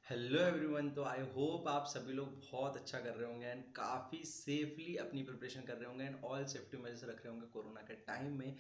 Hello everyone. तो I hope आप सभी लोग बहुत अच्छा कर रहे होंगे एंड काफ़ी सेफली अपनी प्रिपरेशन कर रहे होंगे एंड ऑल सेफ्टी मेजर्स रख रहे होंगे कोरोना के टाइम में।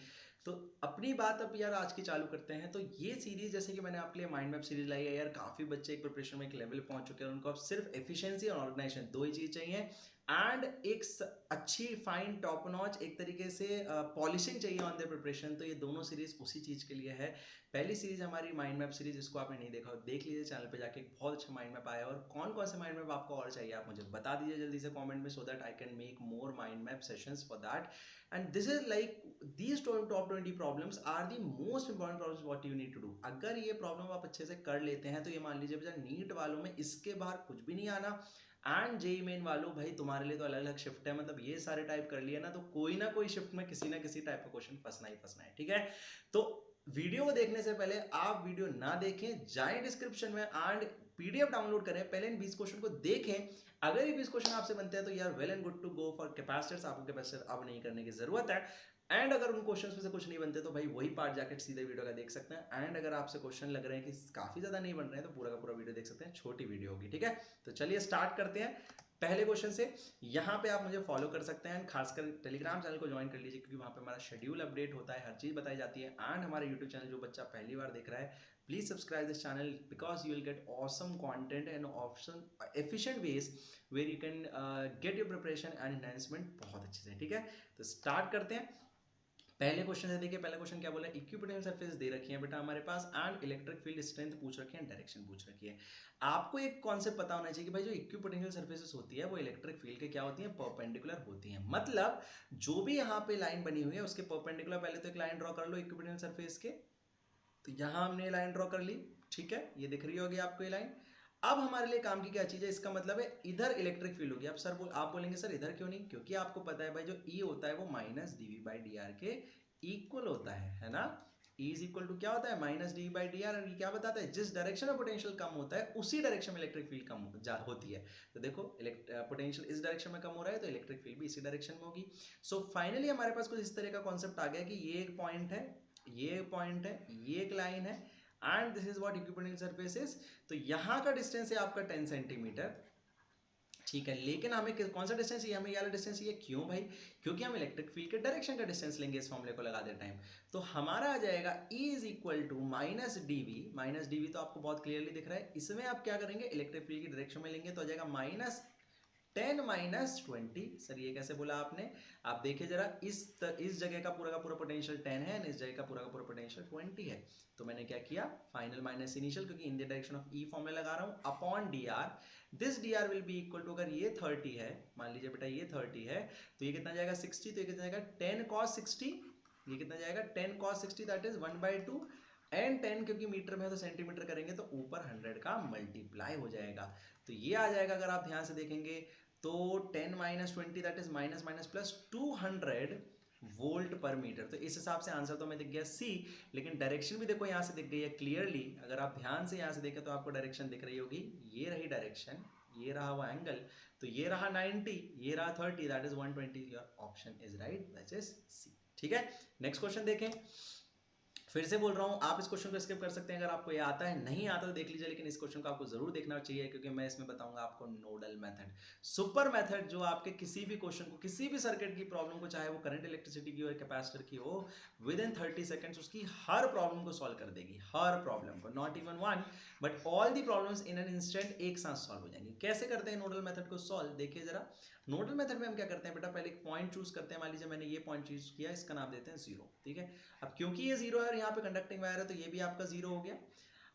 तो अपनी बात अब यार आज की चालू करते हैं। तो ये सीरीज जैसे कि मैंने आपके लिए माइंड मैप सीरीज लाई है यार, काफ़ी बच्चे एक प्रिपरेशन में एक लेवल पहुंच चुके हैं, उनको अब सिर्फ एफिशिएंसी और ऑर्गेनाइजेशन दो ही चीज़ चाहिए एंड एक अच्छी फाइन टॉप नॉच एक तरीके से पॉलिशिंग चाहिए ऑन द प्रिपरेशन। तो ये दोनों सीरीज उसी चीज़ के लिए है। पहली सीरीज हमारी माइंड मैप सीरीज, इसको आपने नहीं देखा हो देख लीजिए, चैनल पे जाके एक बहुत अच्छा माइंड मैप आया है। और कौन कौन से माइंड मैप आपको और चाहिए आप मुझे बता दीजिए जल्दी से कमेंट में, so that I can make more mind map sessions for that. And this is like these top 20 problems are the most important problems what you need to do. अगर ये प्रॉब्लम आप अच्छे से कर लेते हैं तो ये मान लीजिए बेटा नीट वालों में इसके बाहर कुछ भी नहीं आना। एंड जेई मेन वालों भाई तुम्हारे लिए तो अलग अलग शिफ्ट है, मतलब ये सारे टाइप कर लिया ना तो कोई ना कोई शिफ्ट में किसी ना किसी टाइप का क्वेश्चन फंसना ही फंसना है। ठीक है, तो वीडियो को देखने से पहले आप वीडियो ना देखें, जाएं डिस्क्रिप्शन में एंड पीडीएफ डाउनलोड करें, पहले इन 20 क्वेश्चन को देखें। अगर ये 20 क्वेश्चन आपसे बनते हैं तो यार well and good to go for capacitors, आपको कैपेसिटर अब नहीं करने की जरूरत है। एंड अगर उन क्वेश्चंस में से कुछ नहीं बनते तो भाई वही पार्ट जाके सीधे वीडियो का देख सकते हैं। एंड अगर आपसे क्वेश्चन लग रहे हैं कि काफी ज्यादा नहीं बन रहे हैं तो पूरा का पूरा वीडियो देख सकते हैं, छोटी वीडियो होगी। ठीक है, तो चलिए स्टार्ट करते हैं पहले क्वेश्चन से। यहाँ पे आप मुझे फॉलो कर सकते हैं, खासकर टेलीग्राम चैनल को ज्वाइन कर लीजिए क्योंकि वहाँ पे हमारा शेड्यूल अपडेट होता है, हर चीज़ बताई जाती है। एंड हमारे यूट्यूब चैनल जो बच्चा पहली बार देख रहा है, please subscribe this channel because you will get awesome content and option efficient ways where you can get your preparation and enhancement बहुत अच्छे से। ठीक है, तो स्टार्ट करते हैं पहले क्वेश्चन से। देखिए पहला क्वेश्चन क्या बोला, इक्विपोटेंशियल सरफेस दे रखी है बेटा हमारे पास एंड इलेक्ट्रिक फील्ड स्ट्रेंथ पूछ रखी है, डायरेक्शन पूछ रखी है। आपको एक कॉन्सेप्ट पता होना चाहिए कि भाई जो इक्विपोटेंशियल सरफेसेस होती है वो इलेक्ट्रिक फील्ड के क्या होती है, परपेंडिकुलर होती है। मतलब जो भी यहाँ पे लाइन बनी हुई है उसके परपेंडिकुलर पहले तो एक लाइन ड्रॉ कर लो इक्विपोटेंशियल सरफेस के। तो यहां हमने लाइन ड्रॉ कर ली, ठीक है, ये दिख रही होगी आपको ये लाइन। अब हमारे लिए काम की क्या चीज है, इसका मतलब है इधर इलेक्ट्रिक फील्ड होगी। अब सर आप बोलेंगे सर इधर क्यों नहीं, क्योंकि आपको पता है भाई जो ई होता है वो minus DV by D R के इक्वल होता है ना। E इज इक्वल टू क्या होता है, minus D by D are. और ये क्या बताता है, जिस डायरेक्शन में पोटेंशियल कम होता है उसी डायरेक्शन में इलेक्ट्रिक फील्ड कम होती है। तो देखो पोटेंशियल इस डायरेक्शन में कम हो रहा है तो इलेक्ट्रिक फील्ड भी इसी डायरेक्शन में होगी। सो फाइनली हमारे पास कुछ इस तरह का कॉन्सेप्ट आ गया कि ये एक पॉइंट है, ये पॉइंट है, ये एक लाइन है and this is what equipotential surface is. तो यहां का डिस्टेंस है आपका 10 सेंटीमीटर, ठीक है। लेकिन हमें कौन सा डिस्टेंस चाहिए, हमें ये वाला डिस्टेंस चाहिए। क्यों भाई, क्योंकि हम इलेक्ट्रिक फील्ड के डायरेक्शन का डिस्टेंस लेंगे इस फॉर्मूले को लगा दे टाइम। तो हमारा आ जाएगा E is equal to minus DV. Minus DV तो आपको बहुत क्लियरली दिख रहा है, इसमें आप क्या करेंगे इलेक्ट्रिक फील्ड की डायरेक्शन में लेंगे तो आ जाएगा माइनस 10 माइनस 20। सर ये कैसे बोला आपने, आप देखिए जरा, इस जगह का पूरा पोटेंशियल 10 है और इस जगह का पूरा पोटेंशियल 20 है। तो मैंने क्या किया, फाइनल माइनस इनिशियल, क्योंकि in the direction of E formula लगा रहा हूं, upon D R. This D R will be equal to, अगर ये 30 है, मान लीजिए बेटा ये 30 है, तो ये कितना जाएगा 60, तो ये कितना जाएगा 10 cos 60। ये कितना जाएगा 10 cos 60, दैट इज 1/2। एंड 10 क्योंकि मीटर में है तो सेंटीमीटर करेंगे तो ऊपर 100 का मल्टीप्लाई हो जाएगा। तो ये आ जाएगा, अगर आप ध्यान से देखेंगे तो 10 minus 20 that is minus minus plus 200 volt पर मीटर। तो इस हिसाब से आंसर तो हमें दिख गया सी, लेकिन डायरेक्शन भी देखो यहाँ से दिख गई है क्लियरली। अगर आप ध्यान से यहाँ से देखें तो आपको डायरेक्शन दिख रही होगी, ये रही डायरेक्शन, ये रहा वो एंगल, तो ये रहा 90, ये रहा 30, that is 120। Your option is right, that is C. ठीक है, नेक्स्ट क्वेश्चन देखें। फिर से बोल रहा हूं, आप इस क्वेश्चन को स्किप कर सकते हैं अगर आपको ये आता है, नहीं आता तो देख लीजिए, लेकिन इस क्वेश्चन को आपको जरूर देखना चाहिए क्योंकि मैं इसमें बताऊंगा आपको नोडल मेथड, सुपर मेथड, जो आपके किसी भी क्वेश्चन को, किसी भी सर्किट की प्रॉब्लम को, चाहे वो करंट इलेक्ट्रिसिटी की हो या कैपेसिटर की हो, विद इन 30 सेकंड्स उसकी हर प्रॉब्लम को सॉल्व कर देगी, हर प्रॉब्लम को, not even one but all the problems in an instant एक साथ सॉल्व हो जाएंगी। कैसे करते हैं नोडल मेथड को सॉल्व, देखिए जरा। नोडल मेथड में हम क्या करते हैं बेटा, पहले एक पॉइंट चूज करते हैं। मान लीजिए मैंने ये पॉइंट चूज किया, इसका नाम देते हैं 0, ठीक है। अब क्योंकि ये 0 है और यहाँ पे कंडक्टिंग वायर है तो ये भी आपका 0 हो गया।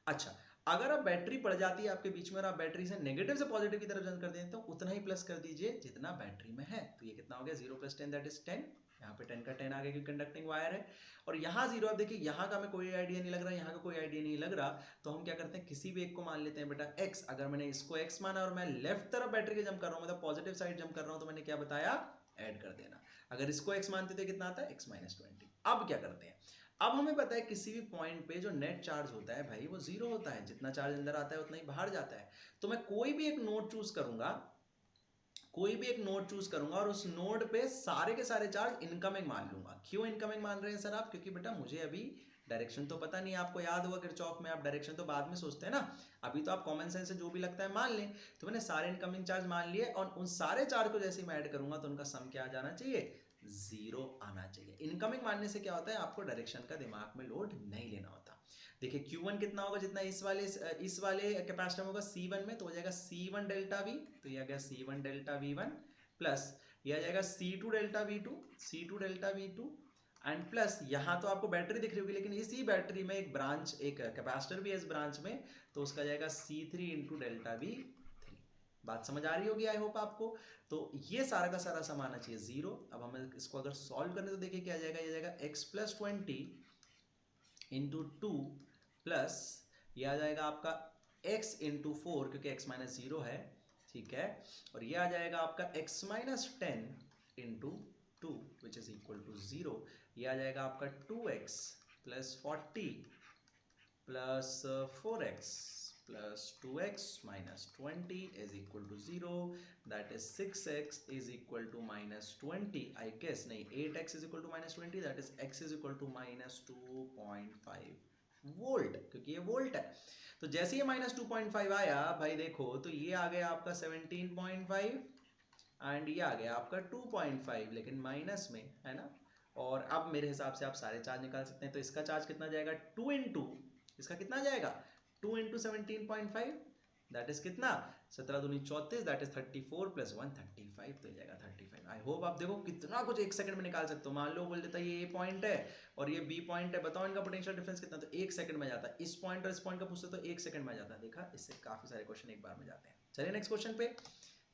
अच्छा, अगर अब बैटरी पड़ जाती है आपके बीच में और आप बैटरी से नेगेटिव से पॉजिटिव की तरफ जंप कर दें तो उतना ही प्लस कर दीजिए जितना बैटरी में है। तो ये कितना हो गया, 0 + 10 दैट इज 10। यहाँ पे 10 का 10 आ गया क्योंकि कंडक्टिंग वायर है। और यहाँ 0, अब देखिए यहाँ का हमें कोई आइडिया नहीं लग रहा, यहाँ का कोई आइडिया नहीं लग रहा, तो हम क्या करते हैं, किसी भी एक को मान लेते हैं बेटा x। अगर मैंने इसको x माना और मैं लेफ्ट तरफ बैटरी के जंप कर रहा हूँ, मतलब पॉजिटिव साइड जंप कर रहा हूँ, तो मैंने क्या बताया, ऐड कर देना। अगर इसको x मानते थे कितना आता है, x - 20। अब क्या करते हैं, अब हमें पता है किसी भी पॉइंट पे जो नेट चार्ज होता है भाई वो 0 होता है, जितना चार्ज अंदर आता है उतना ही बाहर जाता है। तो मैं कोई भी एक नोड चूज करूंगा, कोई भी एक नोड चूज करूंगा और उस नोड पे सारे के सारे चार्ज इनकमिंग मान लूंगा। क्यों इनकमिंग मान रहे हैं सर आप, क्योंकि बेटा मुझे अभी डायरेक्शन तो पता नहीं, आपको याद होगा किरचॉफ में आप डायरेक्शन तो बाद में सोचते हैं ना, अभी तो आप कॉमन सेंस से जो भी लगता है मान लें। तो मैंने सारे इनकमिंग चार्ज मान लिए और उन सारे चार्ज को जैसे मैं ऐड करूंगा तो उनका सम क्या आ जाना चाहिए, 0 आना चाहिए। इनकमिंग मानने से क्या होता है, आपको डायरेक्शन का दिमाग में लोड नहीं लेना होता। देखिए Q1 कितना होगा, जितना इस वाले कैपेसिटर में होगा C1 में, तो हो जाएगा C1 डेल्टा V, तो ये आ गया C1 डेल्टा V1 प्लस ये आ जाएगा C2 delta V2, C2 delta V2 and plus यहाँ तो आपको बैटरी दिख रही होगी, लेकिन इसी बैटरी में एक ब्रांच, एक कैपेसिटर भी है इस ब्रांच में, तो उसका जाएगा C3 इंटू डेल्टा V3। बात समझ आ रही होगी आई होप आपको। तो ये सारा का सारा सम आना चाहिए 0। अब हमें इसको अगर सॉल्व करें तो देखिए क्या आ जाएगा, ये जाएगा x प्लस 20 इंटू 2 प्लस ये आ जाएगा आपका x इंटू 4 क्योंकि x माइनस 0 है, ठीक है, और ये आ जाएगा आपका x minus 10 into 2 which is equal to 0। ये आ जाएगा आपका 2x plus 40 plus 4x plus 2x minus 20 is equal to 0, that is 6x is equal to minus 20, I guess नहीं 8x is equal to minus 20, that is x is equal to minus 2.5 volt, क्योंकि ये volt है। तो जैसे ये minus 2.5 आया भाई देखो, तो ये आ गया आपका 17.5 एंड ये आ गया आपका 2.5, लेकिन माइनस में है ना। और अब मेरे हिसाब से आप सारे चार्ज निकाल सकते हैं, तो इसका चार्ज कितना जाएगा, 2 इंटू इसका कितना जाएगा 2 इंटू 17.5, दैट इज कितना 17 दूनी 34, दैट इज 34 प्लस 1 35, तो जाएगा 35। आई होप आप देखो कितना कुछ एक सेकंड में निकाल सकते हो। मान लो बोल देता है ये ए पॉइंट है और ये बी पॉइंट है, बताओ इनका पोटेंशियल डिफरेंस कितना, तो एक सेकंड में जाता है। इस पॉइंट और इस पॉइंट का पूछते तो एक सेकंड में जाता है। देखा, इससे काफी सारे क्वेश्चन एक बार में जाते हैं। चलिए नेक्स्ट क्वेश्चन पे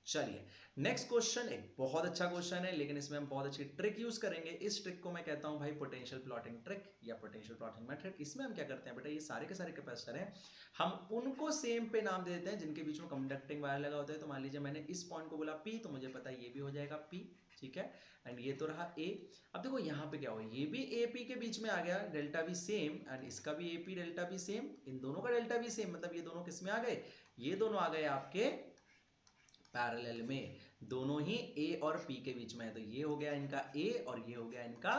चलिए। नेक्स्ट क्वेश्चन एक बहुत अच्छा क्वेश्चन है, लेकिन इसमें हम बहुत अच्छी ट्रिक यूज करेंगे। इस ट्रिक को मैं कहता हूं भाई पोटेंशियल प्लॉटिंग ट्रिक या पोटेंशियल प्लॉटिंग मेथड। इसमें हम क्या करते हैं बेटा, ये सारे के सारे कैपेसिटर हैं, हम उनको सेम पे नाम दे देते हैं जिनके बीच में कंडक्टिंग वायर लगा होता है। तो मान लीजिए मैंने इस पॉइंट को बोला P, तो मुझे पता है ये भी हो जाएगा P, ठीक है, एंड ये तो रहा A। अब देखो यहाँ पे क्या हुआ, ये भी AP के बीच में आ गया, डेल्टा भी सेम, एंड इसका भी AP डेल्टा भी सेम, इन दोनों का डेल्टा भी सेम, मतलब ये दोनों किस में आ गए, ये दोनों आ गए आपके पैरेलल में, दोनों ही A और P के बीच में है। तो ये हो गया इनका A और ये हो गया इनका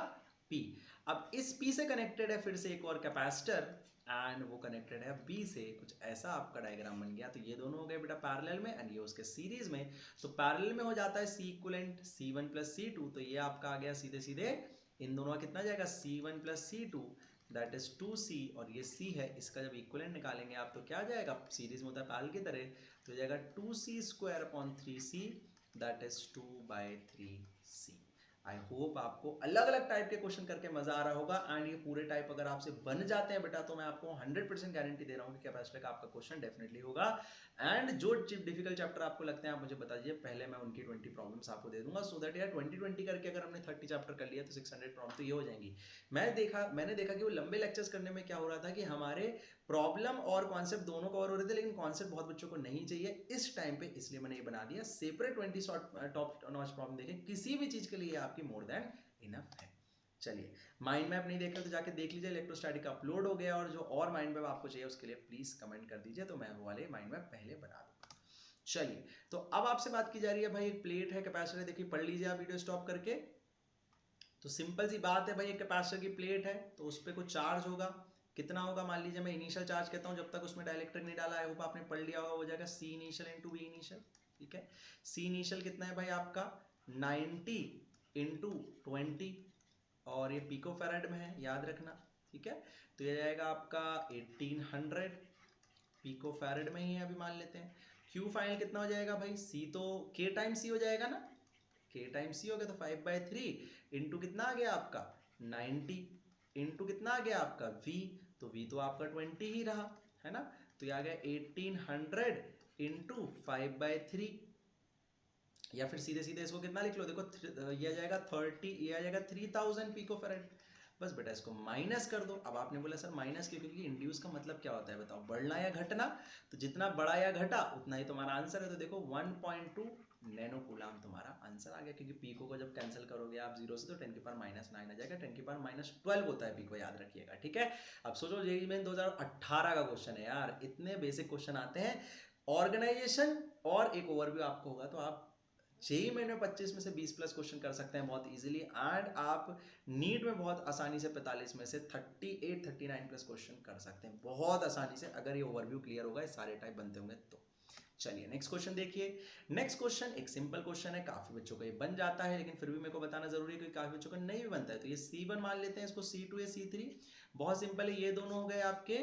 P। अब इस P से कनेक्टेड है फिर से एक और कैपेसिटर, एंड वो कनेक्टेड है B से, कुछ ऐसा आपका डायग्राम बन गया। तो ये दोनों हो गए बेटा पैरेलल में एंड ये उसके सीरीज में। तो पैरेलल में हो जाता है C equivalent C1 plus C2, तो ये आपका आ गया सीधे सीधे इन दोनों का कितना जाएगा C1 plus C2, that is 2C, और ये C है, इसका जब इक्विवेलेंट निकालेंगे आप तो क्या जाएगा, सीरीज में होता है पैरेलल की तरह, तो जाएगा 2C square upon 3C, that is 2/3C। I hope आपको अलग अलग टाइप के क्वेश्चन करके मजा आ रहा होगा, एंड ये पूरे टाइप अगर आपसे बन जाते हैं बेटा तो मैं आपको 100% गारंटी दे रहा हूँ कि कैपेसिटर का आपका क्वेश्चन डेफिनेटली होगा। एंड जो डिफिकल्ट चैप्टर आपको लगते हैं आप मुझे बता दीजिए, पहले मैं उनकी 20 प्रॉब्लम्स आपको दे दूंगा, सो दैट यार 20-20 करके अगर हमने 30 चैप्टर कर लिया तो 600 प्रॉब्लम तो ये हो जाएंगी। मैंने देखा कि वो लंबे लेक्चर्स करने में क्या हो रहा था कि हमारे प्रॉब्लम और कॉन्सेप्ट दोनों कवर हो रहे थे, लेकिन कॉन्सेप्ट बहुत बच्चों को नहीं चाहिए इस टाइम पे, इसलिए मैंने ये बना दिया separate 20 short top notch problem. देखें किसी भी चीज के लिए आपकी मोर देन इनफ है। चलिए, माइंड मैप नहीं देखा तो जाके देख लीजिए, इलेक्ट्रोस्टैटिक का अपलोड हो गया, और जो और माइंड मैप आपको चाहिए उसके लिए प्लीज कमेंट कर दीजिए, तो मैं वो वाले माइंड मैप पहले बना दूंगा। चलिए, तो अब आपसे बात की जा रही है भाई, एक प्लेट है, कैपेसिटर है, देखिए पढ़ लीजिए आप वीडियो स्टॉप करके। तो सिंपल सी बात है भाई, एक कैपेसिटर की प्लेट है तो उस पर कुछ चार्ज होगा, कितना होगा, मान लीजिए मैं इनिशियल चार्ज कहता हूँ, जब तक उसमें डाइलेक्ट्रिक नहीं डाला, आई होप आपने पढ़ लिया होगा, हो जाएगा C initial into B initial, ठीक है। C इनिशियल कितना है भाई आपका 90 इंटू 20, और ये पिको फैराड में है याद रखना, ठीक है। तो ये जाएगा आपका 1800 पिको फैराड में ही है, अभी मान लेते हैं। Q फाइनल कितना हो जाएगा भाई, C तो K टाइम C हो जाएगा ना, K टाइम C हो गया, तो 5/3 इंटू कितना आ गया आपका 90 इंटू कितना आ गया आपका V, तो V तो आपका 20 ही रहा है ना, तो ये आ गया 1800 इंटू 5/3, या फिर सीधे सीधे इसको कितना लिख लो, देखो ये आ जाएगा 30, ये आ जाएगा 3000 पिको फैराड। बस बेटा इसको माइनस कर दो। अब आपने बोला सर माइनस क्यों, क्योंकि इंड्यूस का मतलब क्या होता है बताओ, बढ़ना या घटना, तो जितना बड़ा या घटा उतना ही तुम्हारा आंसर है। तो देखो 1.2 नैनो कूलम तुम्हारा आंसर आ गया, क्योंकि पीको को जब कैंसिल करोगे आप 0 से तो 10⁻⁹ आ जाएगा, 10⁻12 होता है पीको, याद रखिएगा, ठीक है। अब सोचो जेईई मेन 2018 का क्वेश्चन है यार, इतने बेसिक क्वेश्चन आते हैं, ऑर्गेनाइजेशन और एक ओवरव्यू आपको होगा तो आप जेईई मेन में 25 में से 20 प्लस क्वेश्चन कर सकते हैं बहुत इजीली, एंड आप नीट में बहुत आसानी से 45 में से 38 39 प्लस क्वेश्चन कर सकते हैं बहुत आसानी से, अगर ये ओवरव्यू क्लियर होगा, ये सारे टाइप बनते होंगे तो। चलिए नेक्स्ट क्वेश्चन देखिए। नेक्स्ट क्वेश्चन एक सिंपल क्वेश्चन है, काफी बच्चों का ये बन जाता है, लेकिन फिर भी मेरे को बताना जरूरी है क्योंकि काफी बच्चों का नहीं भी बनता है। तो ये C1 मान लेते हैं, इसको C2 या C3, बहुत सिंपल है, ये दोनों हो गए आपके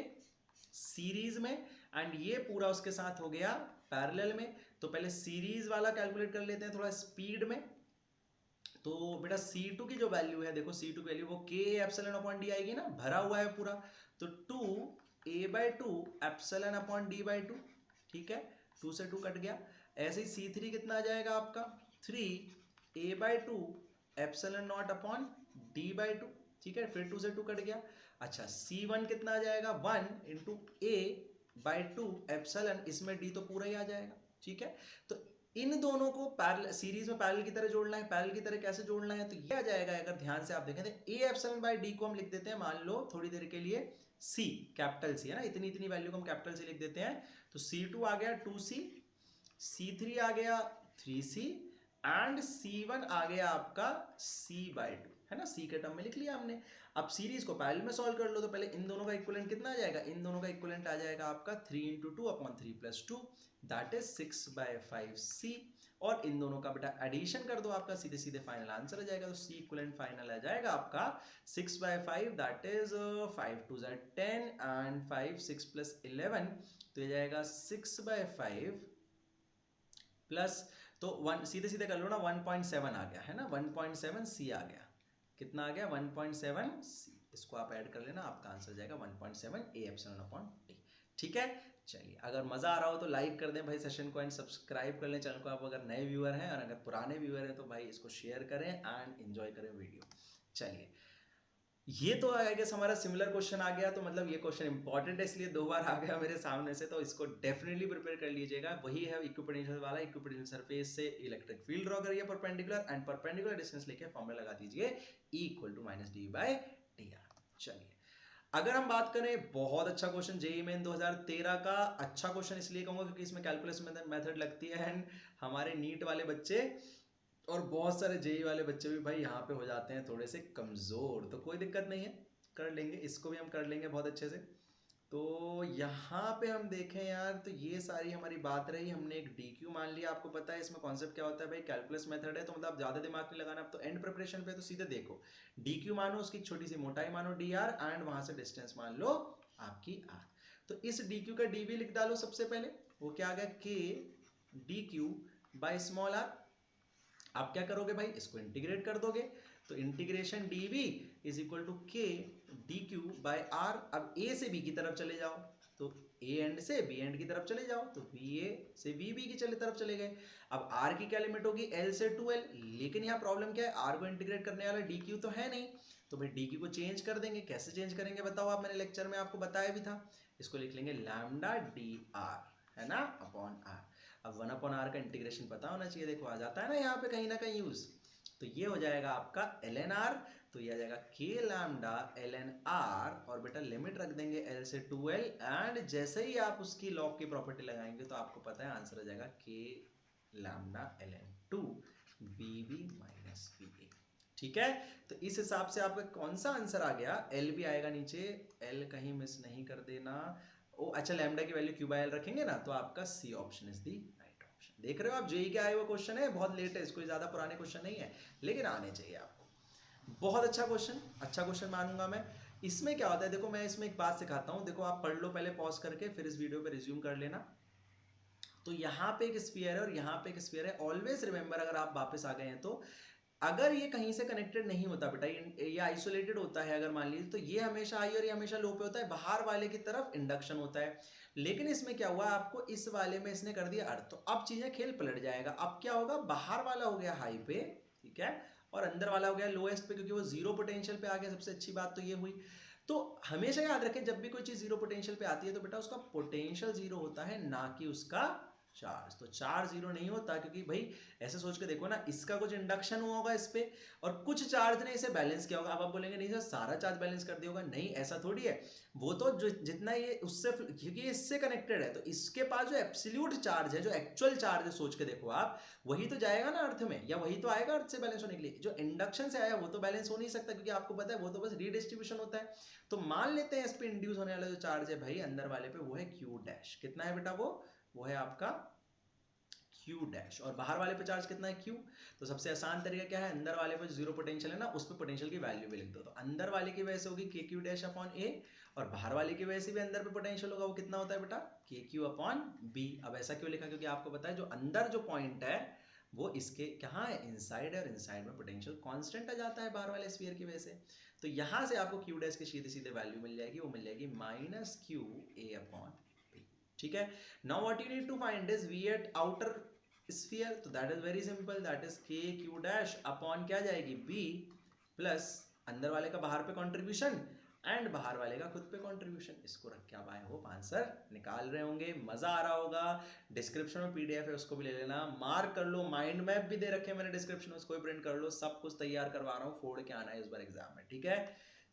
सीरीज में, एंड ये पूरा उसके साथ हो गया पैरेलल में। तो पहले सीरीज वाला कैलकुलेट कर लेते हैं थोड़ा स्पीड में। तो बेटा C2 की जो वैल्यू है, देखो C2 की वैल्यू वो K एप्सिलॉन अपॉन डी आएगी ना, भरा हुआ है पूरा, तो 2a/2 एप्सिलॉन अपॉन d/2, ठीक है, 2 से 2 कट गया। ऐसे ही C3 कितना आ जाएगा आपका 3a/2 epsilon not upon d/2, ठीक है, फिर 2 से 2 कट गया। अच्छा C1 कितना आ जाएगा 1 इंटू a/2 एप्सिलॉन, इसमें d तो पूरा ही आ जाएगा, ठीक है। तो इन दोनों को पैरेलल सीरीज में पैरेलल की तरह जोड़ना है। पैरेलल की तरह कैसे जोड़ना है, तो ये आ जाएगा, अगर ध्यान से आप देखें तो a एप्सिलॉन बाय d को हम लिख देते हैं, मान लो थोड़ी देर के लिए c, कैपिटल C है ना, इतनी इतनी वैल्यू को हम कैपिटल C लिख देते हैं। तो C2 आ गया 2c, C3 आ गया 3c, एंड C1 आ गया आपका c/2, है ना, c के टर्म में लिख लिया हमने। अब सीरीज को पैरेलल में सॉल्व कर लो, तो पहले इन दोनों का इक्विवेलेंट कितना आ जाएगा, इन दोनों का इक्विवेलेंट आ जाएगा आपका 3 into 2 upon 3 plus 2, that is 6/5c, और इन दोनों का बेटा एडिशन कर दो, आपका सीधे सीधे फाइनल आंसर आ जाएगा। तो सी इक्विवेलेंट फाइनल आ जाएगा आपका 6/5, दैट इज 5 2 10 एंड 5 6 प्लस 11, तो ये जाएगा 6/5 प्लस, तो 1 सीधे सीधे कर लो ना, 1.7 आ गया है ना, 1.7 c आ गया, कितना आ गया 1.7 c, इसको आप ऐड कर लेना, आपका आंसर जाएगा 1.7 a एप्सिलॉन अपॉन d, ठीक है। चलिए अगर मजा आ रहा हो तो लाइक कर दें भाई सेशन को, एंड सब्सक्राइब कर लें चैनल को, आप अगर नए व्यूअर हैं, और अगर पुराने व्यूअर हैं तो भाई इसको शेयर करें एंड एंजॉय करें वीडियो। चलिए ये तो आई गेस हमारा सिमिलर क्वेश्चन आ गया, तो मतलब ये क्वेश्चन इंपॉर्टेंट है इसलिए 2 बार आ गया मेरे सामने से, तो इसको डेफिनेटली प्रिपेयर कर लीजिएगा। वही है इक्विपोटेंशियल वाला, इक्विपोटेंशियल सरफेस से इलेक्ट्रिक फील्ड ड्रॉ करिए परपेंडिकुलर, एंड परपेंडिकुलर डिस्टेंस लेके फॉर्मूला लगा दीजिए E इक्वल टू -d/dr। चलिए अगर हम बात करें, बहुत अच्छा क्वेश्चन जेईई मेन 2013 का, अच्छा क्वेश्चन इसलिए कहूंगा क्योंकि इसमें कैलकुलस मेथड लगती है, एंड हमारे नीट वाले बच्चे और बहुत सारे जेईई वाले बच्चे भी भाई यहाँ पे हो जाते हैं थोड़े से कमज़ोर, तो कोई दिक्कत नहीं है, कर लेंगे, इसको भी हम कर लेंगे बहुत अच्छे से। तो यहाँ पे हम देखें यार, तो ये सारी हमारी बात रही, हमने एक DQ मान लिया, आपको पता है इसमें कॉन्सेप्ट क्या होता है भाई, कैलकुलस मेथड है, तो मतलब ज़्यादा दिमाग नहीं लगाना। अब तो एंड प्रिपरेशन पे तो सीधे देखो, DQ मानो उसकी छोटी सी मोटाई मानो dr, एंड वहाँ से डिस्टेंस मान लो आपकी r। तो इस DQ का dv लिख डालो सबसे पहले, वो क्या आ गया k DQ by small r। आप क्या करोगे भाई, इसको इंटीग्रेट कर दोगे, तो integration dv is equal to k dq by r। अब a से b की तरफ चले जाओ, तो a एंड से b एंड की तरफ चले जाओ, तो va से vb की तरफ चले गए। अब r की क्या लिमिट होगी, l से 2l, लेकिन यहाँ प्रॉब्लम क्या है, r को इंटीग्रेट करने वाला dq तो है नहीं, तो भाई dq को चेंज कर देंगे। कैसे चेंज करेंगे बताओ आप, मैंने लेक्चर में आपको बताया भी था, इसको लिख लेंगे लैम्डा dr, है ना, अपॉन r। अब 1/r का इंटीग्रेशन पता होना चाहिए, देखो आ जाता है ना यहाँ पे कहीं ना कहीं यूज, तो ये हो जाएगा आपका ln r, तो ये आ जाएगा k लैम्डा ln r, और बेटा लिमिट रख देंगे l से 2l, एंड जैसे ही आप उसकी लॉग की प्रॉपर्टी लगाएंगे तो आपको पता है आंसर आ जाएगा k lambda ln 2 vb minus va, ठीक है। तो इस हिसाब से आपका कौन सा आंसर आ गया, l भी आएगा नीचे, l कहीं मिस नहीं कर देना। ओ अच्छा, लैम्डा की वैल्यू क्यू बाई एल रखेंगे ना, तो आपका C option is the right option. देख रहे हो आप, जेई के आए हुआ क्वेश्चन है, बहुत लेट है, इसको ज्यादा पुराने क्वेश्चन नहीं है, लेकिन आने चाहिए आपको। बहुत अच्छा क्वेश्चन, अच्छा क्वेश्चन मानूंगा मैं। इसमें क्या होता है, देखो मैं इसमें एक बात सिखाता हूँ, देखो आप पढ़ लो पहले पॉज करके, फिर इस वीडियो पे रिज्यूम कर लेना। तो यहाँ पे एक स्फीयर है और यहाँ पे एक स्फीयर है, ऑलवेज रिमेंबर, अगर आप वापस आ गए हैं तो, अगर ये कहीं से कनेक्टेड नहीं होता बेटा, ये आइसोलेटेड होता है अगर मान लीजिए, तो ये हमेशा हाई और ये हमेशा लो पे होता है, बाहर वाले की तरफ इंडक्शन होता है। लेकिन इसमें क्या हुआ, आपको इस वाले में इसने कर दिया अर्थ, तो अब चीजें खेल पलट जाएगा। अब क्या होगा, बाहर वाला हो गया हाई पे, ठीक है, और अंदर वाला हो गया लोएस्ट पे, क्योंकि वो जीरो पोटेंशियल पे आ गया। सबसे अच्छी बात तो ये हुई। तो हमेशा याद रखें, जब भी कोई चीज जीरो पोटेंशियल पे आती है तो बेटा उसका पोटेंशियल जीरो होता है, ना कि उसका चार्ज। तो चार्ज जीरो नहीं होता, क्योंकि भाई ऐसे सोच के देखो ना, इसका कुछ इंडक्शन हुआ होगा इस पे और कुछ चार्ज ने इसे बैलेंस किया होगा। अब आप बोलेंगे नहीं सर सारा चार्ज बैलेंस कर दिया होगा, नहीं ऐसा थोड़ी है। वो तो जो जितना ये उससे, क्योंकि ये इससे कनेक्टेड है, तो इसके पास जो एब्सोल्यूट चार्ज है, जो एक्चुअल चार्ज है, सोच के देखो आप, वही तो जाएगा ना अर्थ में, या वही तो आएगा अर्थ से बैलेंस होने के लिए। जो इंडक्शन से आया वो तो बैलेंस हो नहीं सकता, क्योंकि आपको पता है वो तो बस रीडिस्ट्रीब्यूशन होता है। तो मान लेते हैं इस पे इंड्यूस होने वाला जो चार्ज है भाई अंदर वाले पे, वो है क्यू डैश। कितना है बेटा वो है आपका क्यू डैश। और बाहर वाले पे चार्ज कितना है क्यू। तो सबसे आसान तरीका क्या है, अंदर वाले पे जीरो पोटेंशियल है ना, उस पे पोटेंशियल की वैल्यू भी लिख दो। तो अंदर वाले की वजह से होगी के क्यू डैश अपॉन ए, और बाहर वाले की वजह से भी अंदर पे पोटेंशियल होगा, वो कितना होता है बेटा के क्यू अपॉन बी। अब ऐसा क्यों लिखा, क्योंकि आपको पता है जो अंदर जो पॉइंट है वो इसके कहाँ है, इनसाइड है, और इनसाइड में पोटेंशियल कांस्टेंट आ जाता है बाहर वाले स्फीयर की वजह से। तो यहाँ से आपको क्यू डैश की सीधे सीधे वैल्यू मिल जाएगी, वो मिल जाएगी minus Q A upon B. ठीक है। Now what you need to find is V at outer sphere, तो that is very simple, that is K Q dash upon क्या जाएगी बी, प्लस अंदर वाले का बाहर पे कंट्रीब्यूशन एंड बाहर वाले का खुद पे कंट्रीब्यूशन। इसको रख के आप आए हो आंसर निकाल रहे होंगे, मजा आ रहा होगा। डिस्क्रिप्शन में पीडीएफ है, उसको भी ले लेना, मार्क कर लो, माइंड मैप भी दे रखे हैं मैंने डिस्क्रिप्शन में, उसको भी प्रिंट कर लो। सब कुछ तैयार करवा रहा हूँ, फोड़ के आना है इस बार एग्जाम में, ठीक है।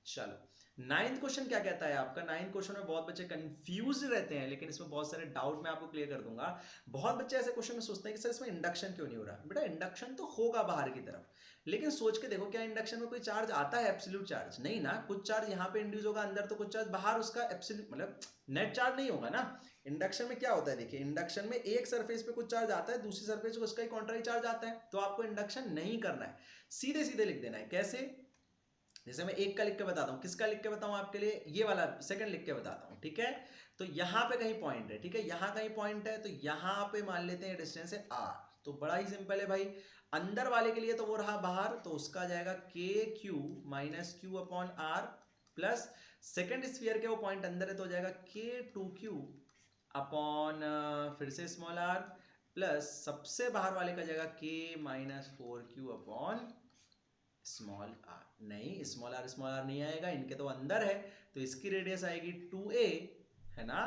चलो नाइन्थ क्वेश्चन क्या कहता है आपका। नाइन्थ क्वेश्चन में बहुत बच्चे कंफ्यूज रहते हैं, लेकिन इसमें बहुत सारे डाउट मैं आपको क्लियर कर दूंगा। बहुत बच्चे ऐसे क्वेश्चन में सोचते हैं कि सर इसमें इंडक्शन क्यों नहीं हो रहा। बेटा इंडक्शन तो होगा बाहर की तरफ, लेकिन सोच के देखो क्या इंडक्शन में कोई चार्ज आता है एब्सोल्यूट चार्ज, नहीं ना। कुछ चार्ज यहाँ पे इंड्यूस होगा अंदर, तो कुछ चार्ज बाहर, उसका एब्सोल्यूट मतलब नेट चार्ज नहीं होगा ना। इंडक्शन में क्या होता है, देखिए इंडक्शन में एक सरफेस पे कुछ चार्ज आता है, दूसरी सरफेस पे उसका ही कॉन्ट्रारी चार्ज आता है। तो आपको इंडक्शन नहीं करना है, सीधे सीधे लिख देना है। कैसे, जैसे मैं एक का लिख के बताता हूँ, किसका लिख के बताऊँ आपके लिए, ये वाला सेकंड लिख के बताता हूँ, ठीक है। तो यहाँ पे कहीं पॉइंट है, ठीक है, यहाँ कहीं पॉइंट है, तो यहाँ पे मान लेते हैं डिस्टेंस है आर। तो बड़ा ही सिंपल है भाई, अंदर वाले के लिए तो वो रहा बाहर, तो उसका आ जाएगा K Q minus Q upon R, plus second sphere के वो पॉइंट अंदर है, तो हो जाएगा के टू क्यू अपॉन फिर से स्मॉल आर, प्लस सबसे बाहर वाले का जाएगा K minus four Q upon small R. नहीं स्मॉल आर नहीं आएगा, इनके तो अंदर है, तो इसकी रेडियस आएगी 2a, है ना,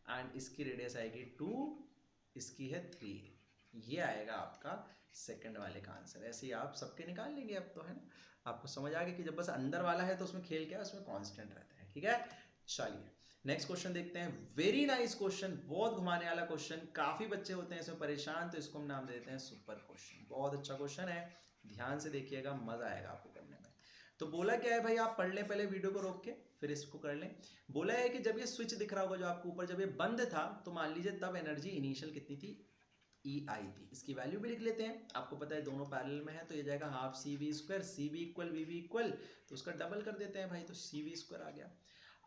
एंड इसकी रेडियस आएगी 2, इसकी है 3a। ये आएगा आपका सेकंड वाले का आंसर। ऐसे ही आप सबके निकाल लेंगे अब तो, है ना। आपको समझ आ गया कि जब बस अंदर वाला है तो उसमें खेल क्या है, उसमें कांस्टेंट रहता है, ठीक है। चलिए नेक्स्ट क्वेश्चन देखते हैं। वेरी नाइस क्वेश्चन, बहुत घुमाने वाला क्वेश्चन, काफी बच्चे होते हैं इसमें परेशान, तो इसको हम नाम दे देते हैं सुपर क्वेश्चन। बहुत अच्छा क्वेश्चन है, ध्यान से देखिएगा, मजा आएगा आपको करने में। तो बोला क्या है भाई, आप पढ़ लें पहले वीडियो को रोक के, फिर इसको कर लें। बोला है कि जब ये स्विच दिख रहा होगा जो आपको ऊपर, जब ये बंद था, तो मान लीजिए तब एनर्जी इनिशियल कितनी थी, ई आई थी। इसकी वैल्यू भी लिख लेते हैं, आपको पता है दोनों पैरेलल में है, तो ये जाएगा half C V square, C V equal V V equal, तो उसका डबल कर देते हैं भाई, तो सी वी स्क्वायर आ गया।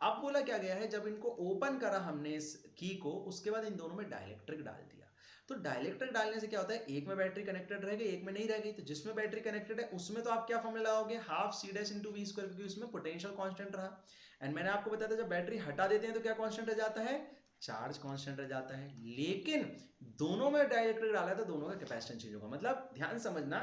अब बोला क्या गया है, जब इनको ओपन करा हमने इस की को, उसके बाद इन दोनों में डाइलेक्ट्रिक डाल दिया। तो डाइलेक्ट्रिक डालने से क्या होता है, एक में बैटरी कनेक्टेड रह गई, एक में नहीं रह गई। तो जिसमें बैटरी कनेक्टेड है उसमें तो आप क्या फॉर्मूला लगाओगे, half C dash into V square, क्योंकि उसमें पोटेंशियल कांस्टेंट रहा। एंड मैंने आपको बताया था जब बैटरी हटा देते हैं तो क्या कांस्टेंट रह जाता है, चार्ज कांस्टेंट रह जाता है। लेकिन दोनों में डाइलेक्ट्रिक डाला तो दोनों का कैपेसिटेंस चेंज होगा। मतलब ध्यान समझना,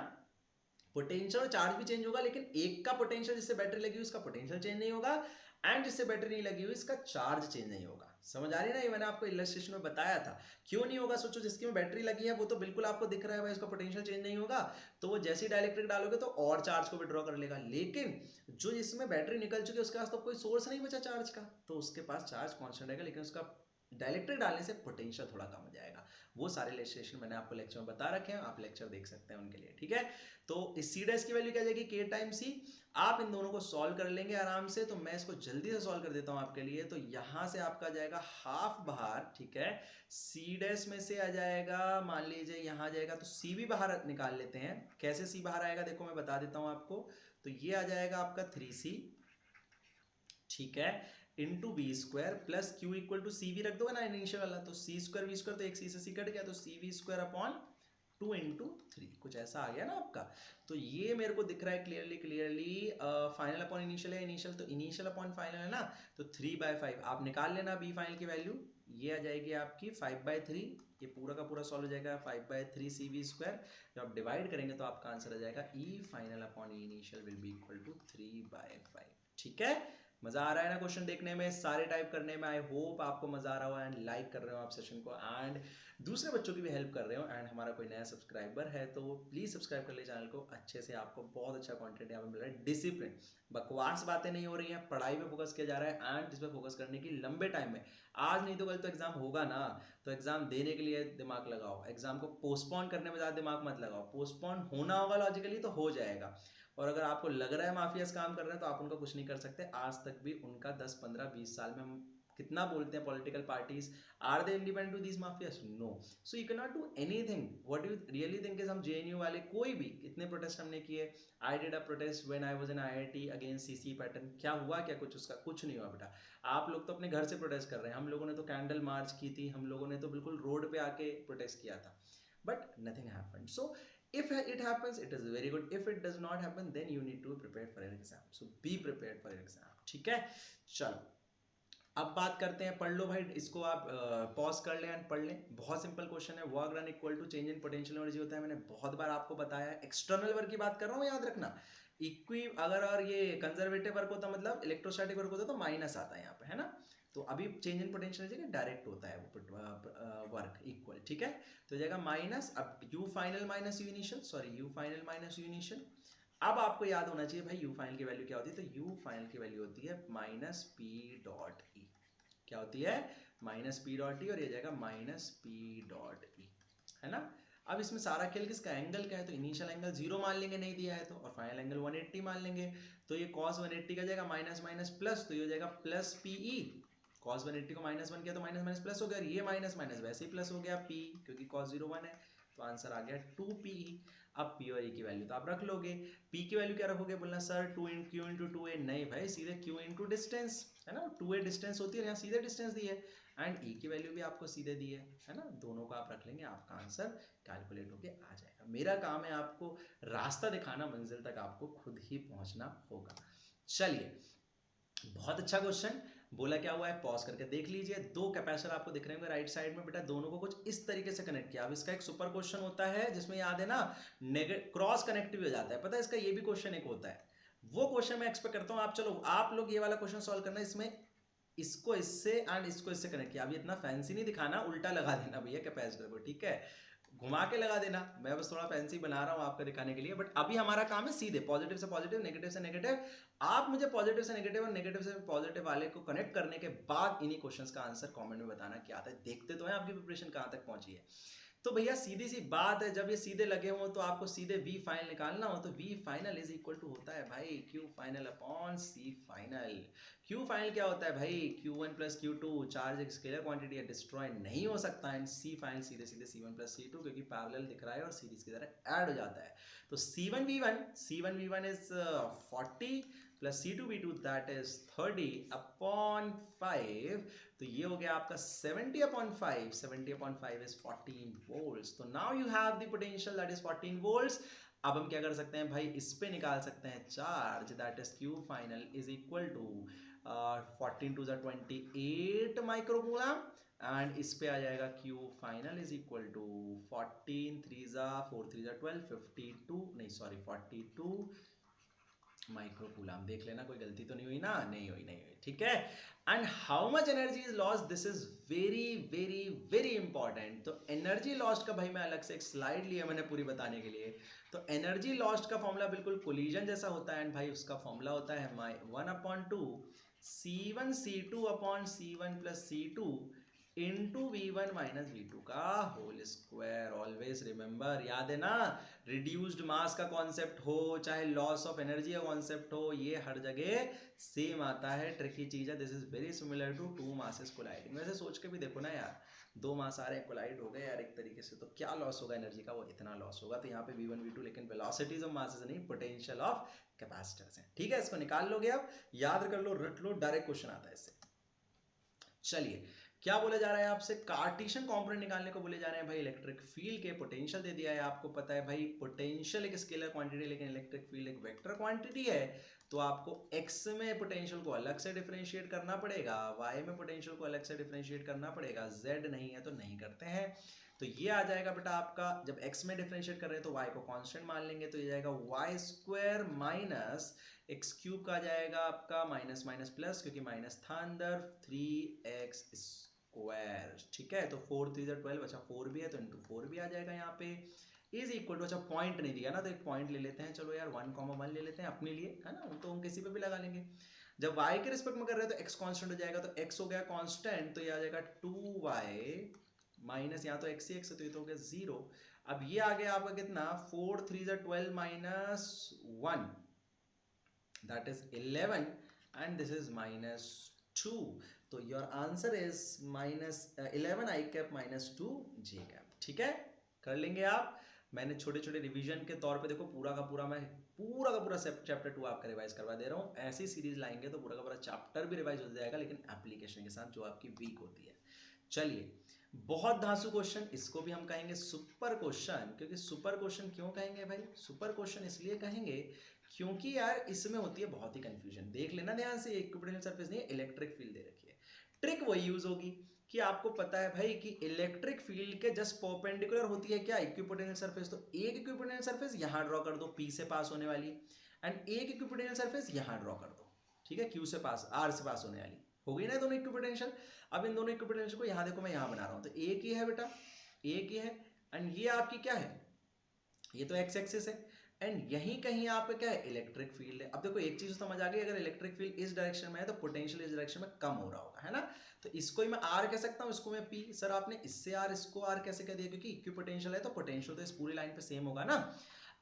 पोटेंशियल और चार्ज भी चेंज होगा, लेकिन एक का पोटेंशियल जिससे बैटरी लगी हुई उसका पोटेंशियल चेंज नहीं होगा, एंड जिससे बैटरी नहीं लगी हुई इसका चार्ज चेंज नहीं होगा। समझ आ रही ना, ये मैंने आपको इलस्ट्रेशन में बताया था। क्यों नहीं होगा, सोचो जिसकी में बैटरी लगी है वो तो बिल्कुल आपको दिख रहा है भाई, उसका पोटेंशियल चेंज नहीं होगा, तो वो जैसे ही डाइलेक्ट्रिक डालोगे तो और चार्ज को विड्रॉ कर लेगा। लेकिन जो जिसमें बैटरी निकल चुकी है उसके पास तो कोई सोर्स नहीं बचा चार्ज का, तो उसके पास चार्ज कॉन्स्टेंट रहेगा, लेकिन उसका डायलेक्ट्रिक डालने से पोटेंशियल थोड़ा कम हो जाएगा। वो सारे इलस्ट्रेशन मैंने आपको लेक्चर में बता रखे हैं, आप लेक्चर देख सकते हैं उनके लिए, ठीक है। तो इस सी डैश की वैल्यू क्या जाएगी, के टाइम सी। आप इन दोनों को सॉल्व कर लेंगे आराम से, तो मैं इसको जल्दी से सॉल्व कर देता हूं आपके लिए। तो यहां से आपका जाएगा हाफ बाहर, ठीक है, सी डैश में से आ जाएगा, मान लीजिए यहां जाएगा, तो सी भी बाहर निकाल लेते हैं। कैसे सी बाहर आएगा देखो मैं बता देता हूं आपको। तो ये आ जाएगा आपका 3c, ठीक है, into V square plus Q equal to C V रख दोगे ना इनिशियल वाला, तो सी स्क्वायर वी स्क्वायर, तो एक सी से सी कट गया, तो सी वी स्क्वायर अपॉन 2 इंटू 3, कुछ ऐसा आ गया ना आपका। तो ये मेरे को दिख रहा है क्लियरली फाइनल अपॉन इनिशियल है, इनिशियल तो इनिशियल अपॉन फाइनल है ना, तो 3/5 आप निकाल लेना बी फाइनल की वैल्यू। ये आ जाएगी आपकी 5/3, ये पूरा का पूरा सॉल्व हो जाएगा 5/3 सी वी स्क्वायर। जब आप डिवाइड करेंगे तो आपका आंसर आ जाएगा E final upon E initial will be equal to 3/5, ठीक है। मजा आ रहा है ना क्वेश्चन देखने में, सारे टाइप करने में? आई होप आपको मजा आ रहा हो एंड लाइक कर रहे हो आप सेशन को, एंड दूसरे बच्चों की भी हेल्प कर रहे हो। एंड हमारा कोई नया सब्सक्राइबर है तो वो प्लीज़ सब्सक्राइब कर ले चैनल को, अच्छे से आपको बहुत अच्छा कंटेंट यहाँ पे मिल रहा है, डिसिप्लिन, बकवास बातें नहीं हो रही हैं, पढ़ाई पे फोकस किया जा रहा है, एंड इस पर फोकस करने की लंबे टाइम में, आज नहीं तो कल तो एग्जाम होगा ना, तो एग्जाम देने के लिए दिमाग लगाओ, एग्जाम को पोस्टपोन करने में ज़्यादा दिमाग मत लगाओ, पोस्टपोन होना होगा लॉजिकली तो हो जाएगा। और अगर आपको लग रहा है माफियाज काम कर रहे हैं तो आप उनका कुछ नहीं कर सकते, आज तक भी उनका 10 15 20 साल में हम कितना बोलते हैं political parties, are they independent to this mafias? No. So you can not do anything. What you really think is हम जेएनयू वाले कोई भी इतने प्रोटेस्ट हमने किए, I did a protest when I was in IIT against CC pattern, क्या हुआ क्या कुछ? उसका कुछ नहीं हुआ बेटा। आप लोग तो अपने घर से प्रोटेस्ट कर रहे हैं, हम लोगों ने तो कैंडल मार्च की थी, हम लोगों ने तो बिल्कुल रोड पे आके प्रोटेस्ट किया था, but nothing happened. So if it happens it is very good, if it does not happen then you need to be prepared for your exam, so be prepared for your exam, ठीक है? चलो अब बात करते हैं, पढ़ लो भाई इसको, आप पॉज कर लें एंड पढ़ लें। बहुत सिंपल क्वेश्चन है, work done equal to change in potential energy होता है, मैंने बहुत बार आपको बताया है। एक्सटर्नल वर्क की बात कर रहा हूँ, याद रखना। इक्वी अगर और ये कंजर्वेटिव वर्क होता मतलब इलेक्ट्रोस्टैटिक वर्क होता तो माइनस आता है यहाँ पे, है ना? तो अभी change in potential energy direct होता है वो वर्क इक्वल, ठीक है? तो जाएगा माइनस, अब you final minus you initial, sorry you final minus you initial. अब आपको याद होना चाहिए भाई यू फाइनल की वैल्यू क्या होती है, तो यू फाइनल की वैल्यू होती है माइनस पी डॉट ई। क्या होती है? माइनस पी डॉट ई, और ये जाएगा माइनस पी डॉट ई, है ना? अब इसमें सारा खेल किसका, एंगल का है, तो इनिशियल एंगल 0 मान लेंगे नहीं दिया है तो, और फाइनल एंगल 180 मान लेंगे, तो ये कॉस 180 का जाएगा माइनस माइनस प्लस, तो ये हो जाएगा प्लस पी ई। कॉस 180 को माइनस 1 किया तो माइनस माइनस प्लस हो गया, और ये माइनस माइनस वैसे ही प्लस हो गया पी, क्योंकि कॉस 0 1 है, तो आंसर आ गया 2 पी ई। अब पी और ई की वैल्यू तो आप रख लोगे, पी की वैल्यू क्या रखोगे? बोलना सर 2 इन क्यू इंटू 2 ए, नहीं भाई सीधे क्यू इंटू डिस्टेंस, है ना? 2a डिस्टेंस होती है, यहाँ सीधे डिस्टेंस दी है, एंड e की वैल्यू भी आपको सीधे दी है ना? दोनों को आप रख लेंगे, आपका आंसर कैलकुलेट होके आ जाएगा। मेरा काम है आपको रास्ता दिखाना, मंजिल तक आपको खुद ही पहुंचना होगा। चलिए, बहुत अच्छा क्वेश्चन। बोला क्या हुआ है, पॉज करके देख लीजिए। दो कैपेसिटर आपको दिख रहे होंगे राइट साइड में, बेटा दोनों को कुछ इस तरीके से कनेक्ट किया। अब इसका एक सुपर क्वेश्चन होता है जिसमें याद है ना, क्रॉस कनेक्टिव हो जाता है, पता है? इसका ये भी क्वेश्चन एक होता है, वो क्वेश्चन मैं एक्सपेक्ट करता हूँ आप लोग ये वाला क्वेश्चन सॉल्व करना, इसमें इसको इससे एंड इसको इससे कनेक्ट किया। अभी इतना फैंसी नहीं दिखाना, उल्टा लगा देना भैया कैपेसिटर को, ठीक है? घुमा के लगा देना, मैं बस थोड़ा फैंसी बना रहा हूँ आपको दिखाने के लिए, बट अभी हमारा काम है सीधे पॉजिटिव से पॉजिटिव, नेगेटिव से नेगेटिव। आप मुझे पॉजिटिव से नेगेटिव और नेगेटिव से पॉजिटिव वाले को कनेक्ट करने के बाद इन्हीं क्वेश्चंस का आंसर कमेंट में बताना क्या आता है। देखते तो हैं आपकी प्रिपरेशन कहाँ तक पहुंची है। तो भैया सीधी सी बात है, जब ये सीधे लगे हो तो आपको सीधे वी फाइनल निकालना हो, तो V final is equal to होता है भाई Q final upon C final. Q final क्या होता है भाई? Q1 प्लस Q2, चार्ज एक स्केलर क्वांटिटी है, डिस्ट्रॉय नहीं हो सकता है। सी फाइनल सीधे सीधे C1 प्लस C2, क्योंकि पैरेलल दिख रहा है और सीरीज की तरह ऐड हो जाता है। तो C1V1 is 40 plus C2V2 that is 30 upon 5, तो ये हो गया आपका 70 अपॉन 5, 70 अपॉन 5 इज 14 वोल्ट्स। तो now you have the potential that is 14 volts. अब हम क्या कर सकते हैं भाई, इस पे निकाल सकते हैं charge, that is Q final is equal to 14 to 28 microcoulomb, and इस पे आ जाएगा Q final is equal to 14 3 4 3 12 52, नहीं सॉरी 42 माइक्रोकूलम। देख लेना कोई गलती तो नहीं हुई ना? नहीं हुई, ठीक है? And how much energy is lost, this is very very very important. तो एनर्जी लॉस्ट का भाई मैं अलग से एक स्लाइड लिया मैंने पूरी बताने के लिए। तो एनर्जी लॉस्ट का फॉर्मूला बिल्कुल कोलिजन जैसा होता है, एंड भाई उसका फॉर्मूला होता है 1/2 C1 C2 upon C1 plus C2 into V1 minus V2 का होल स्क्वायर। ऑलवेज रिमेंबर, याद है ना? रिड्यूस्ड मास का कॉन्सेप्ट हो चाहे लॉस ऑफ एनर्जी का कॉन्सेप्ट हो, ये हर जगह सेम आता है। ट्रिकी चीज है, this is very similar to two masses colliding. वैसे सोच के भी देखो ना यार, दो मास आ रहे हैं, कोलाइड हो गए यार एक तरीके से, तो क्या लॉस होगा एनर्जी का? वो इतना लॉस होगा। तो यहाँ पे V1 V2, लेकिन वेलोसिटीज ऑफ मासेस नहीं, पोटेंशियल ऑफ कैपेसिटर्स हैं, ठीक है? इसको निकाल लोगे, अब याद कर लो, रट लो, डायरेक्ट क्वेश्चन आता है इससे। चलिए, क्या बोला जा रहा है आपसे? कार्टेशियन कंपोनेंट निकालने को बोले जा रहे हैं भाई। इलेक्ट्रिक फील्ड के पोटेंशियल दे दिया है, आपको पता है भाई पोटेंशियल एक स्केलर क्वांटिटी, लेकिन इलेक्ट्रिक फील्ड एक वेक्टर क्वांटिटी है। तो आपको x में पोटेंशियल को अलग से डिफरेंशिएट करना पड़ेगा, y में पोटेंशियल को अलग से डिफरेंशिएट करना पड़ेगा, z नहीं है तो नहीं करते हैं। तो ये आ जाएगा बेटा आपका, जब x में डिफरेंशिएट कर रहे हैं तो y को कांस्टेंट मान लेंगे, तो ये जाएगा Y square minus X cube का जाएगा आपका माइनस माइनस प्लस, क्योंकि माइनस था अंदर, 3x स्क्वायर। ठीक है, तो 4 3 12, अच्छा 4 भी है तो इंटू 4 भी आ जाएगा यहाँ पे, इज इक्वल टू, अच्छा पॉइंट नहीं दिया ना तो एक पॉइंट ले लेते हैं, चलो यार 1,1 ले लेते हैं अपने लिए, है ना, तो हम किसी पे भी लगा लेंगे। जब y के रिस्पेक्ट में कर रहे हैं तो x कांस्टेंट हो जाएगा, तो x हो गया कांस्टेंट, तो ये आ जाएगा 2y माइनस, यहाँ तो x ही x है तो ये तो हो गया 0। अब ये आ गया आपका कितना, 4 3 12 minus 1, that is 11 and this is minus 2। तो your answer is minus 11 I cap minus 2 J cap. ठीक है, कर लेंगे आप। मैंने छोटे छोटे रिवीजन के तौर पे देखो पूरा का पूरा मैं पूरा का पूरा चैप्टर 2 आपका रिवाइज करवा दे रहा हूँ। ऐसी सीरीज लाएंगे तो पूरा का पूरा चैप्टर भी रिवाइज हो जाएगा, लेकिन एप्लीकेशन के साथ जो आपकी वीक होती है। चलिए, बहुत धांसू क्वेश्चन, इसको भी हम कहेंगे सुपर क्वेश्चन। क्योंकि सुपर क्वेश्चन क्यों कहेंगे भाई, सुपर क्वेश्चन इसलिए कहेंगे क्योंकि यार इसमें होती है बहुत ही कंफ्यूजन। देख लेना ध्यान से, इक्विपोटेंशियल सरफेस नहीं, इलेक्ट्रिक फील्ड दे रखी है। ट्रिक वही यूज होगी कि आपको पता है भाई कि इलेक्ट्रिक फील्ड के जस्ट परपेंडिकुलर होती है क्या, इक्विपोटेंशियल सरफेस। तो एक इक्विपोटेंशियल सरफेस यहां ड्रॉ कर दो, पी से पास होने वाली, एंड एक इक्विपोटेंशियल सरफेस यहां ड्रॉ कर दो, ठीक है, क्यू से पास, आर से पास होने वाली, हो गई ना दोनों इक्विपोटेंशियल। अब इन दोनों इक्विपोटेंशियल को यहां देखो, मैं यहां बना रहा हूं, तो एक ही है बेटा, एक ही है, एंड ये आपकी क्या है, ये तो एक्स एक्सिस है, एंड यहीं कहीं आपका क्या है, इलेक्ट्रिक फील्ड है। अब देखो एक चीज समझ आ गई, अगर इलेक्ट्रिक फील्ड इस डायरेक्शन में है तो पोटेंशियल इस डायरेक्शन में कम हो रहा होगा, है ना। तो इसको ही मैं आर कह सकता हूं, इसको मैं पी। सर आपने इससे आर इसको आर कैसे कह दिया, क्योंकि इक्विपोटेंशियल है तो पोटेंशियल तो इस पूरी लाइन पे सेम होगा ना।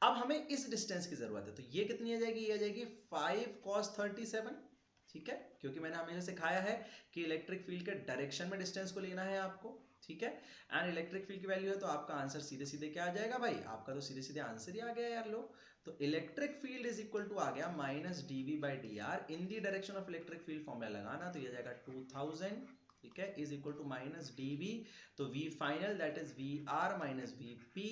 अब हमें इस डिस्टेंस की जरूरत है, तो ये कितनी आ जाएगी, ये आ जाएगी 5 cos 37। ठीक है, क्योंकि मैंने हमेशा सिखाया है कि इलेक्ट्रिक फील्ड के डायरेक्शन में डिस्टेंस को लेना है आपको। ठीक है, एंड इलेक्ट्रिक फील्ड की वैल्यू है तो आपका आंसर सीधे सीधे क्या आ जाएगा भाई, आपका तो सीधे सीधे आंसर ही आ गया यार लो। तो electric field is equal to आ गया minus DV by D R, in the direction of electric field formula लगाना, तो ये जाएगा 2000, ठीक है, is equal to minus DV, तो V final that is V R minus V P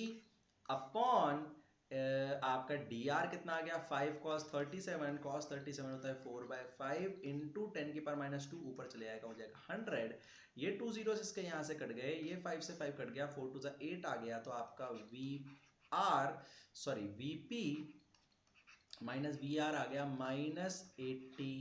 upon आपका डी आर कितना आ गया, 5 cos 37, cos 37 होता है 4/5 इंटू 10 की पावर माइनस 2, ऊपर चले जाएगा, हो जाएगा 100। ये 2 जीरोस इसके यहाँ से कट गए, ये 5 से 5 कट गया, 4 2 8 आ गया, तो आपका V R sorry V P minus V R आ गया माइनस 80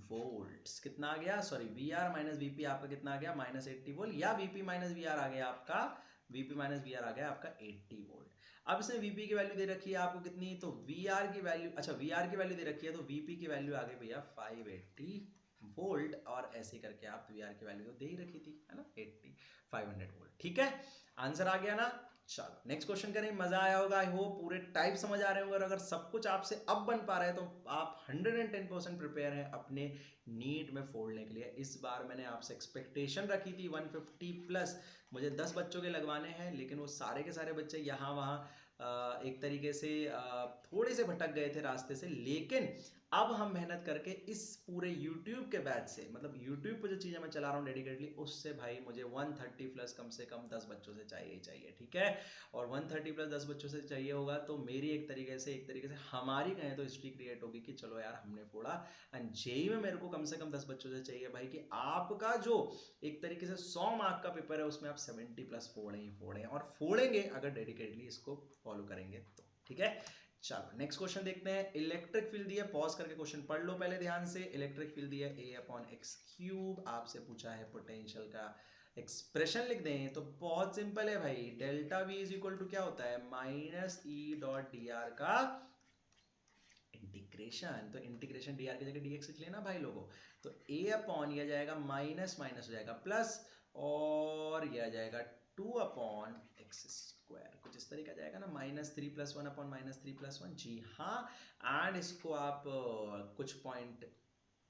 वोल्ट्स। कितना आ गया, sorry V R minus V P आपका कितना आ गया, माइनस 80 वोल्ट, या वीपी माइनस वी आर आ गया आपका, वीपी माइनस वी आर आ गया आपका 80 वोल्ट। अब इसमें वीपी की वैल्यू दे रखी है आपको कितनी, तो वी आर की वैल्यू, अच्छा वी आर की वैल्यू दे रखी है तो वीपी की वैल्यू आ गई भैया 580 वोल्ट, और ऐसे करके आप वी आर की वैल्यू दे ही रखी थी, है ना, 500 वोल्ट। ठीक है, आंसर आ गया ना। चलो नेक्स्ट क्वेश्चन करें, मजा आया होगा, आई होप पूरे टाइप समझ आ रहे होंगे, और अगर सब कुछ आपसे अब बन पा रहा है तो आप 110% प्रिपेयर हैं अपने नीट में फोड़ने के लिए। इस बार मैंने आपसे एक्सपेक्टेशन रखी थी 150 प्लस, मुझे 10 बच्चों के लगवाने हैं, लेकिन वो सारे के सारे बच्चे यहाँ वहाँ एक तरीके से थोड़े से भटक गए थे रास्ते से। लेकिन अब हम मेहनत करके इस पूरे YouTube के बैच से, मतलब YouTube पर जो चीज़ें मैं चला रहा हूँ डेडिकेटली, उससे भाई मुझे 130 प्लस कम से कम 10 बच्चों से चाहिए ही चाहिए। ठीक है, और 130 प्लस 10 बच्चों से चाहिए होगा तो मेरी एक तरीके से हमारी कहें तो हिस्ट्री क्रिएट होगी कि चलो यार हमने फोड़ा। एंड जेई में मेरे को कम से कम 10 बच्चों से चाहिए भाई कि आपका जो एक तरीके से 100 मार्क का पेपर है उसमें आप 70 प्लस फोड़े ही फोड़े, और फोड़ेंगे अगर डेडिकेटली इसको फॉलो करेंगे तो। ठीक है, चलो नेक्स्ट क्वेश्चन देखते हैं। इलेक्ट्रिक फील्ड दिया, पॉज करके क्वेश्चन पढ़ लो पहले ध्यान से। इलेक्ट्रिक फील्ड दिया ए अपॉन एक्स क्यूब, आपसे पूछा है पोटेंशियल का एक्सप्रेशन लिख दें, तो बहुत सिंपल है भाई, delta V is equal to क्या होता है, minus E dot D R का इंटीग्रेशन। तो इंटीग्रेशन डी आर की जगह डी एक्स लिख लेना भाई लोगों। तो ए अपॉन यह जाएगा माइनस माइनस हो जाएगा प्लस, और यह जाएगा 2 अपॉन एक्स स्क्वायर, कुछ इस तरीका जाएगा ना, -3 + 1 अपॉन -3 + 1। जी हाँ, एंड इसको आप कुछ पॉइंट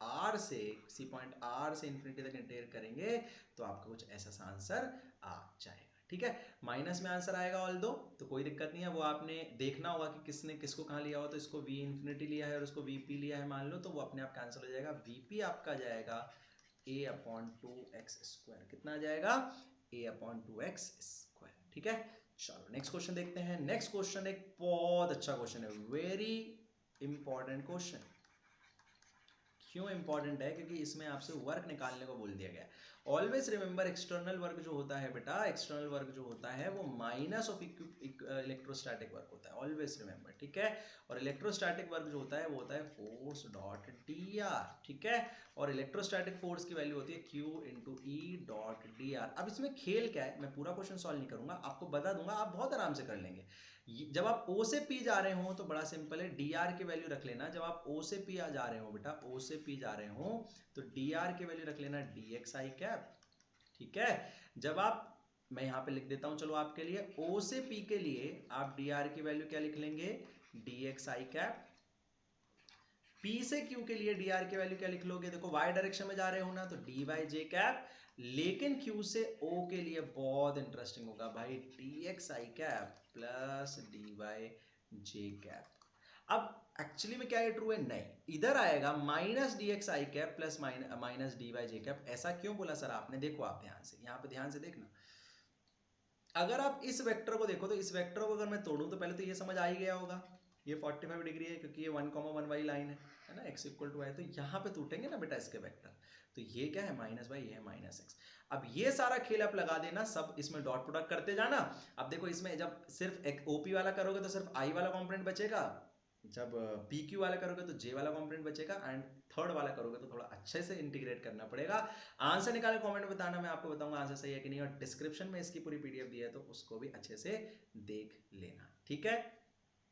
आर से, किसी पॉइंट आर से इन्फिनिटी तक इंटीग्रेट करेंगे तो आपका कुछ ऐसा सा आंसर आ जाएगा। ठीक है, माइनस में आंसर आएगा ऑल दो, तो कोई दिक्कत नहीं है, वो आपने देखना होगा कि किसने किसको कहाँ लिया हो। तो इसको वी इन्फिनिटी लिया है और उसको वीपी लिया है मान लो, तो वो अपने आप कैंसिल हो जाएगा। वीपी आपका जाएगा a अपॉन 2x स्क्वायर, कितना आ जाएगा, a अपॉन 2x स्क्वायर। ठीक है, चलो नेक्स्ट क्वेश्चन देखते हैं। नेक्स्ट क्वेश्चन एक बहुत अच्छा क्वेश्चन है, वेरी इंपॉर्टेंट क्वेश्चन। क्यों इंपॉर्टेंट है? क्योंकि इसमें आपसे वर्क निकालने को बोल दिया गया है। ऑलवेज रिमेंबर एक्सटर्नल वर्क जो होता है बेटा, एक्सटर्नल वर्क जो होता है वो माइनस ऑफ इलेक्ट्रोस्टैटिक वर्क होता है, ऑलवेज रिमेंबर, ठीक है। और इलेक्ट्रोस्टैटिक वर्क जो होता है वो होता है फोर्स डॉट डी आर, ठीक है। और इलेक्ट्रोस्टैटिक फोर्स की वैल्यू होती है Q into E dot D are. अब इसमें खेल क्या है, मैं पूरा क्वेश्चन सॉल्व नहीं करूंगा, आपको बता दूंगा, आप बहुत आराम से कर लेंगे। जब आप O से P जा रहे हो तो बड़ा सिंपल है, dr की वैल्यू रख लेना। जब आप O से P जा रहे हो बेटा, O से P जा रहे हो तो dr की वैल्यू रख लेना dxi कैप, ठीक है। जब आप, मैं यहाँ पे लिख देता हूँ चलो आपके लिए, O से P के लिए आप dr की वैल्यू क्या लिख लेंगे, dxi कैप। P से Q के लिए dr की वैल्यू क्या लिख लोगे, देखो y डायरेक्शन में जा रहे हो ना तो dy j कैप। लेकिन Q से O के लिए बहुत इंटरेस्टिंग होगा भाई, dxi cap plus dy j cap. अब एक्चुअली में क्या ये ट्रू है? नहीं, इधर आएगा minus D X I cap plus minus D Y J cap. ऐसा क्यों बोला सर आपने? देखो आप ध्यान से, यहाँ पे ध्यान से देखना। अगर आप इस वेक्टर को देखो तो इस वेक्टर को अगर मैं तोड़ूं तो पहले तो ये समझ आ ही गया होगा, ये 45 डिग्री है क्योंकि ये 1,1 वाली लाइन है ना, x इक्वल टू वाई। तो यहाँ पे टूटेंगे ना बेटा इसके वेक्टर, तो ये क्या है माइनस वाई, ये है माइनस एक्स। अब ये सारा खेल आप लगा देना, सब इसमें डॉट प्रोडक्ट करते जाना। अब देखो इसमें जब सिर्फ एक ओपी वाला करोगे तो सिर्फ आई वाला कॉम्पोनेंट बचेगा, जब पी क्यू वाला करोगे तो जे वाला कॉम्पोनेंट बचेगा, एंड थर्ड वाला करोगे तो थोड़ा अच्छे से इंटीग्रेट करना पड़ेगा। आंसर निकाले कमेंट में बताना, मैं आपको बताऊंगा आंसर सही है कि नहीं। और डिस्क्रिप्शन में इसकी पूरी पीडीएफ दी है तो उसको भी अच्छे से देख लेना, ठीक है।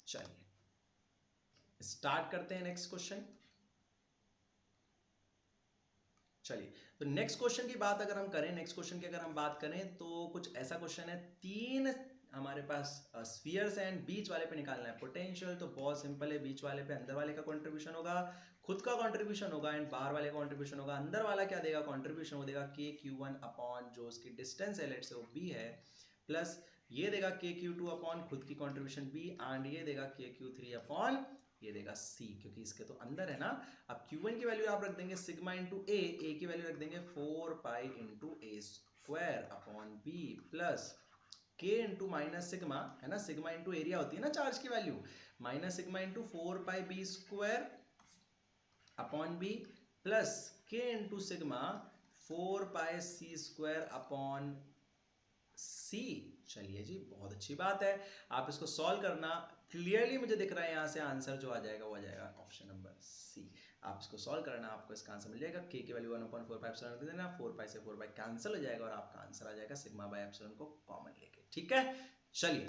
चलिए स्टार्ट करते हैं नेक्स्ट क्वेश्चन। चलिए तो नेक्स्ट क्वेश्चन की बात अगर हम करें, नेक्स्ट क्वेश्चन की अगर हम बात करें तो कुछ ऐसा क्वेश्चन है, तीन हमारे पास स्फीयर्स हैं, बीच वाले पे निकालना है पोटेंशियल। तो बहुत सिंपल है, बीच वाले पे अंदर वाले का कंट्रीब्यूशन होगा, खुद का कंट्रीब्यूशन होगा, एंड बाहर वाले का कंट्रीब्यूशन होगा। अंदर वाला क्या देगा कंट्रीब्यूशन, वो देगा के क्यू वन अपॉन जो उसकी डिस्टेंस है लेट से वो बी है, प्लस ये देगा के क्यू टू अपॉन खुद की कंट्रीब्यूशन बी, एंड ये देगा के क्यू थ्री अपॉन ये देगा सी, क्योंकि इसके तो अंदर है ना। अब Q1 की वैल्यू आप रख देंगे सिग्मा इंटू ए की वैल्यू रख देंगे 4 पाई इंटू ए square upon B, plus K into minus sigma, है ना, सिग्मा इंटू एरिया होती है ना चार्ज की value, minus sigma into 4 pi B square upon B, plus K into sigma 4 pi C square upon C. चलिए जी बहुत अच्छी बात है, आप इसको सॉल्व करना। क्लियरली मुझे दिख रहा है यहाँ से आंसर जो आ जाएगा वो आ जाएगा ऑप्शन नंबर सी। आप इसको सॉल्व करना, आपको इसका आंसर मिल जाएगा। के की वैल्यू 1/4 रख देना, 4 पाई से 4 पाई कैंसिल हो जाएगा और आपका आंसर आ जाएगा सिग्मा बाय एप्सिलॉन को कॉमन लेके, ठीक है। चलिए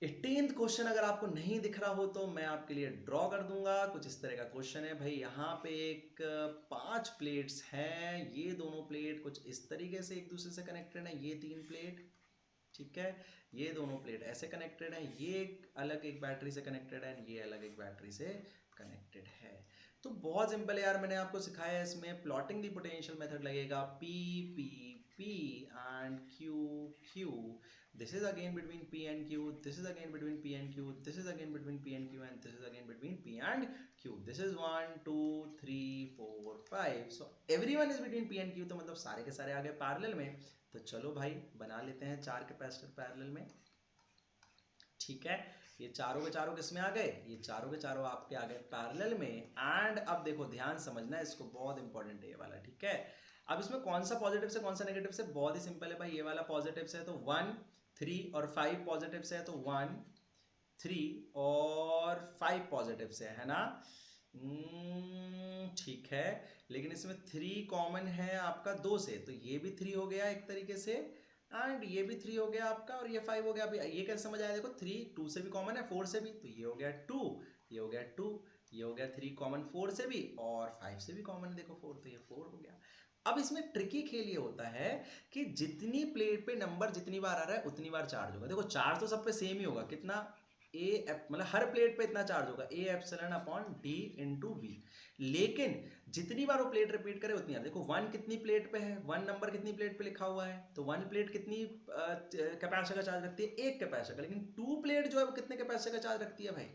18th क्वेश्चन अगर आपको नहीं दिख रहा हो तो मैं आपके लिए ड्रॉ कर दूंगा। कुछ इस तरह का क्वेश्चन है भाई, यहाँ पे एक 5 प्लेट्स हैं, ये दोनों प्लेट कुछ इस तरीके से एक दूसरे से कनेक्टेड है, ये 3 प्लेट, ठीक है। ये दोनों प्लेट ऐसे कनेक्टेड है, ये एक अलग एक बैटरी से कनेक्टेड है, ये अलग एक बैटरी से कनेक्टेड है। तो बहुत सिंपल है यार, मैंने आपको सिखाया है, इसमें प्लॉटिंग दी पोटेंशियल मेथड लगेगा, P P P and Q Q, this is again between P and Q, this is again between P and Q, this is again between P and Q, and this is again between P and Q. This is 1 2 3 4 5, so everyone is between P and Q, तो मतलब सारे के सारे आ गए parallel में। तो चलो भाई बना लेते हैं 4 कैपेसिटर पैरेलल में, ठीक है। ये चारों के चारों किस में आ गए, ये चारों के चारों आपके आ गए पैरेलल में। एंड अब देखो ध्यान समझना है इसको, बहुत इंपॉर्टेंट है ये वाला, ठीक है। अब इसमें कौन सा पॉजिटिव से कौन सा नेगेटिव से, बहुत ही सिंपल है भाई, ये वाला पॉजिटिव से है तो 1 3 और 5 पॉजिटिव से है तो 1 3 और 5 पॉजिटिव से है ना, ठीक है। लेकिन इसमें 3 कॉमन है आपका 2 से, तो ये भी 3 हो गया एक तरीके से, एंड ये भी 3 हो गया आपका, और ये 5 हो गया। अभी ये कैसे समझ आया, देखो 3 2 से भी कॉमन है, 4 से भी, तो ये हो गया 2, ये हो गया 2, ये हो गया 3 कॉमन 4 से भी, और 5 से भी कॉमन है देखो 4, तो ये 4 हो गया। अब इसमें ट्रिकी खेल ये होता है कि जितनी प्लेट पे नंबर जितनी बार आ रहा है उतनी बार चार्ज होगा। देखो चार्ज तो सब पे सेम ही होगा, कितना मतलब हर प्लेट पे इतना चार्ज होगा, A epsilon upon D into V. लेकिन जितनी बार वो प्लेट रिपीट करे उतनी बार, देखो 1 कितनी प्लेट पे है, 1 नंबर कितनी प्लेट पे लिखा हुआ है, तो 1 प्लेट कितनी कैपेसिटर का चार्ज रखती है, 1 कैपेसिटर का। लेकिन 2 प्लेट जो है वो कितने कैपेसिटर का चार्ज रखती है भाई,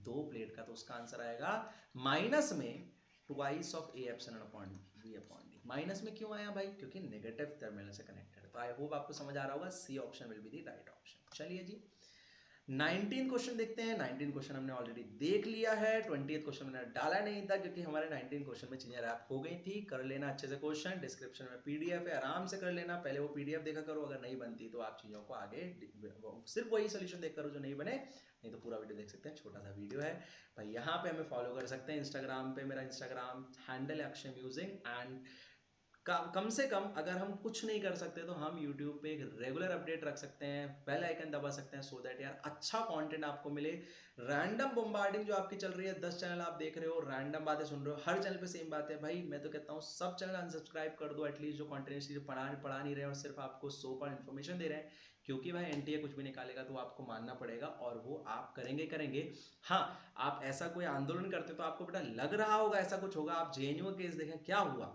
2 प्लेट का। तो उसका आंसर आएगा माइनस में twice of A epsilon upon V upon D. Minus में क्यों आया भाई, क्योंकि नेगेटिव टर्मिनल से कनेक्टेड है। तो आई होप आपको समझ आ रहा होगा, C option will be the right option. चलिए जी 19 क्वेश्चन देखते हैं। 19 क्वेश्चन हमने ऑलरेडी देख लिया है, 20th क्वेश्चन मैंने डाला नहीं था क्योंकि हमारे 19 क्वेश्चन में चीजें रैप हो गई थी। कर लेना अच्छे से क्वेश्चन, डिस्क्रिप्शन में पीडीएफ है, आराम से कर लेना। पहले वो पीडीएफ देखा करो, अगर नहीं बनती तो आप चीजों को आगे सिर्फ वही सोल्यूशन देख करो जो नहीं बने, नहीं तो पूरा वीडियो देख सकते हैं, छोटा सा वीडियो है भाई। यहाँ पे हमें फॉलो कर सकते हैं इंस्टाग्राम पे, मेरा इंस्टाग्राम हैंडल है अक्षय म्यूजिक। एंड कम से कम अगर हम कुछ नहीं कर सकते तो हम यूट्यूब पे एक रेगुलर अपडेट रख सकते हैं, बेल आइकन दबा सकते हैं, सो दैट यार अच्छा कंटेंट आपको मिले। रैंडम बम्बार्डिंग जो आपकी चल रही है, 10 चैनल आप देख रहे हो, रैंडम बातें सुन रहे हो, हर चैनल पे सेम बात है भाई। मैं तो कहता हूँ सब चैनल अनसब्सक्राइब कर दो एटलीस्ट, जो कंटिन्यूसली पढ़ा नहीं रहे हैं और सिर्फ आपको सो पर इन्फॉर्मेशन दे रहे हैं। क्योंकि भाई एनटीए कुछ भी निकालेगा तो आपको मानना पड़ेगा, और वो आप करेंगे। हाँ, आप ऐसा कोई आंदोलन करते तो आपको बेटा लग रहा होगा ऐसा कुछ होगा। आप जेएनयू केस देखें, क्या हुआ,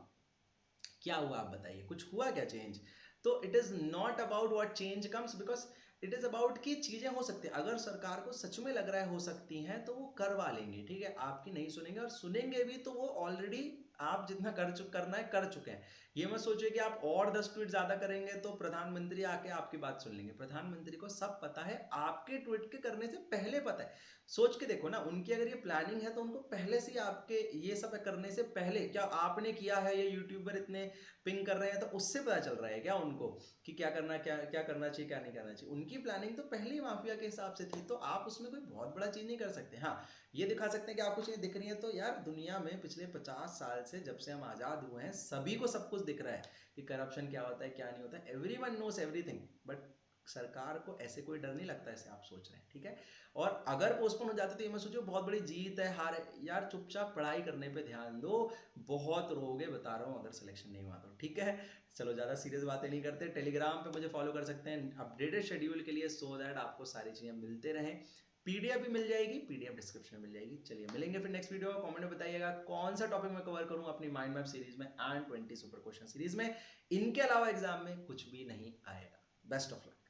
क्या हुआ आप बताइए, कुछ हुआ क्या चेंज? तो it is not about what change comes, because it is about कि चीजें हो सकती है। अगर सरकार को सच में लग रहा है हो सकती हैं तो वो करवा लेंगे, ठीक है, आपकी नहीं सुनेंगे, और सुनेंगे भी तो वो ऑलरेडी आप जितना करना है कर चुके हैं। ये मत सोचिए कि आप और 10 ट्वीट ज्यादा करेंगे तो प्रधानमंत्री आके आपकी बात सुन लेंगे। प्रधानमंत्री को सब पता है, आपके ट्वीट के करने से पहले पता है। सोच के देखो ना, उनकी अगर ये प्लानिंग है तो उनको पहले से ही आपके ये सब करने से पहले, क्या आपने किया है, ये यूट्यूबर इतने पिंग कर रहे हैं तो उससे पता चल रहा है क्या उनको कि क्या करना, क्या करना चाहिए, क्या नहीं करना चाहिए? उनकी प्लानिंग तो पहले ही माफिया के हिसाब से थी, तो आप उसमें कोई बहुत बड़ा चीज नहीं कर सकते। हाँ, ये दिखा सकते हैं कि आपको चीजें दिख रही है। तो यार दुनिया में पिछले 50 साल से, जब से हम आजाद हुए हैं, सभी को सब कुछ दिख रहा है कि करप्शन क्या होता है, क्या नहीं होता है। एवरीवन नोस एवरीथिंग, बट सरकार को ऐसे कोई डर नहीं लगता ऐसे आप सोच रहे हैं, ठीक है। और अगर पोस्टपोन हो जाते तो ये मैं सोचो बहुत बड़ी जीत है, हार है। यार चुपचाप पढ़ाई करने पे ध्यान दो, बहुत रोगे बता रहा हूँ अगर सिलेक्शन नहीं हुआ तो, ठीक है। चलो ज़्यादा सीरियस बातें नहीं करते। टेलीग्राम पे मुझे फॉलो कर सकते हैं अपडेटेड शेड्यूल के लिए, सो दैट आपको सारी चीज़ें मिलते रहें। पीडीएफ भी मिल जाएगी, पीडीएफ डिस्क्रिप्शन में मिल जाएगी। चलिए मिलेंगे फिर नेक्स्ट वीडियो। कमेंट में बताइएगा कौन सा टॉपिक मैं कवर करूँ अपनी माइंड मैप सीरीज में एंड 20 सुपर क्वेश्चन सीरीज में। इनके अलावा एग्जाम में कुछ भी नहीं आएगा। Best of luck.